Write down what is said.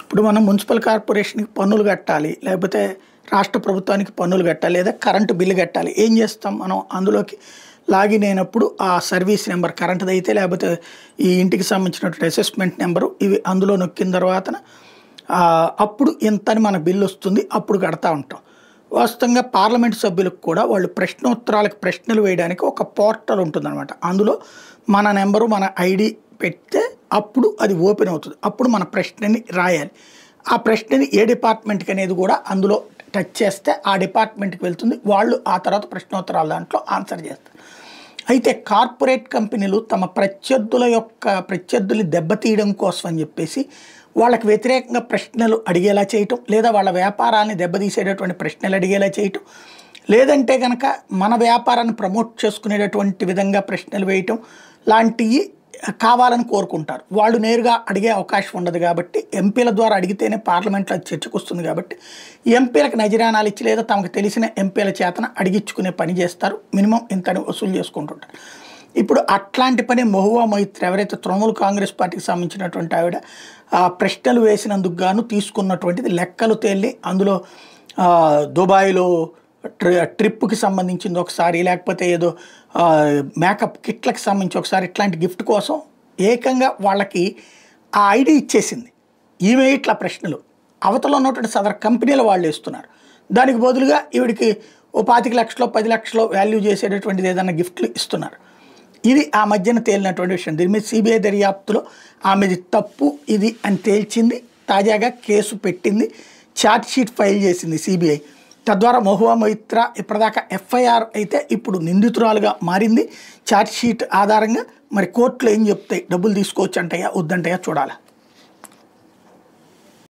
ఇప్పుడు మనం మున్సిపల్ కార్పొరేషన్‌కి పన్నులు కట్టాలి. లేకపోతే రాష్ట్ర ప్రభుత్వానికి పన్నులు కట్టాలి. లేదా కరెంటు బిల్లు కట్టాలి. ఏం చేస్తాం మనం అందులోకి లాగిన్ అయినప్పుడు ఆ సర్వీస్ నెంబర్ కరెంట్‌దైతే లేకపోతే ఈ ఇంటికి సంబంధించినటువంటి అసెస్మెంట్ నెంబరు ఇవి అందులో నొక్కిన తర్వాతన అప్పుడు ఇంతని మన బిల్లు వస్తుంది. అప్పుడు కడతా ఉంటాం. వాస్తవంగా పార్లమెంట్ సభ్యులకు కూడా వాళ్ళు ప్రశ్నోత్తరాలకు ప్రశ్నలు వేయడానికి ఒక పోర్టల్ ఉంటుందన్నమాట. అందులో మన నెంబరు మన ఐడి పెడితే అప్పుడు అది ఓపెన్ అవుతుంది. అప్పుడు మన ప్రశ్నని రాయాలి. ఆ ప్రశ్నని ఏ డిపార్ట్మెంట్‌కి అనేది కూడా అందులో టచ్ చేస్తే ఆ డిపార్ట్మెంట్‌కి వెళ్తుంది. వాళ్ళు ఆ తర్వాత ప్రశ్నోత్తరాల దాంట్లో ఆన్సర్ చేస్తారు. అయితే కార్పొరేట్ కంపెనీలు తమ ప్రత్యర్థుల్ని దెబ్బతీయడం కోసం అని చెప్పేసి వాళ్ళకి వ్యతిరేకంగా ప్రశ్నలు అడిగేలా చేయటం, లేదా వాళ్ళ వ్యాపారాన్ని దెబ్బతీసేటటువంటి ప్రశ్నలు అడిగేలా చేయటం, లేదంటే కనుక మన వ్యాపారాన్ని ప్రమోట్ చేసుకునేటటువంటి విధంగా ప్రశ్నలు వేయటం లాంటివి కావాలని కోరుకుంటారు. వాళ్ళు నేరుగా అడిగే అవకాశం ఉండదు కాబట్టి ఎంపీల ద్వారా అడిగితేనే పార్లమెంట్లో అది చర్చకు వస్తుంది కాబట్టి ఎంపీలకు నజరానాలు ఇచ్చి లేదా తమకు తెలిసిన ఎంపీల చేతన అడిగించుకునే పని చేస్తారు. మినిమం ఇంతని వసూలు చేసుకుంటుంటారు. ఇప్పుడు అట్లాంటి పని మహువా మొయిత్రా ఎవరైతే తృణమూల్ కాంగ్రెస్ పార్టీకి సంబంధించినటువంటి ఆవిడ ప్రశ్నలు వేసినందుకు గాను తీసుకున్నటువంటిది లెక్కలు తేలి అందులో దుబాయ్లో ట్రిప్కి సంబంధించింది ఒకసారి, లేకపోతే ఏదో మేకప్ కిట్లకు సంబంధించి ఒకసారి ఇట్లాంటి గిఫ్ట్ కోసం ఏకంగా వాళ్ళకి ఆ ఐడి ఇచ్చేసింది. ఈమె ఇట్లా ప్రశ్నలు అవతల ఉన్నటువంటి సదరు కంపెనీల వాళ్ళు వేస్తున్నారు. దానికి బదులుగా ఈవిడికి ఓ 25 లక్షలు 10 లక్షలు వాల్యూ చేసేటటువంటిది ఏదైనా గిఫ్ట్లు ఇస్తున్నారు. ఇది ఆ మధ్యన తేలినటువంటి విషయం. దీని మీద సిబిఐ దర్యాప్తులో ఆమెది తప్పు ఇది అని తేల్చింది. తాజాగా కేసు పెట్టింది, ఛార్జ్ షీట్ ఫైల్ చేసింది సిబిఐ. తద్వారా మహువా మొయిత్రా ఇప్పటిదాకా ఎఫ్ఐఆర్ అయితే ఇప్పుడు నిందితురాలుగా మారింది. ఛార్జ్ షీట్ ఆధారంగా మరి కోర్టులు ఏం చెప్తాయి, డబ్బులు తీసుకోవచ్చు అంటాయా వద్దంటాయా చూడాలి.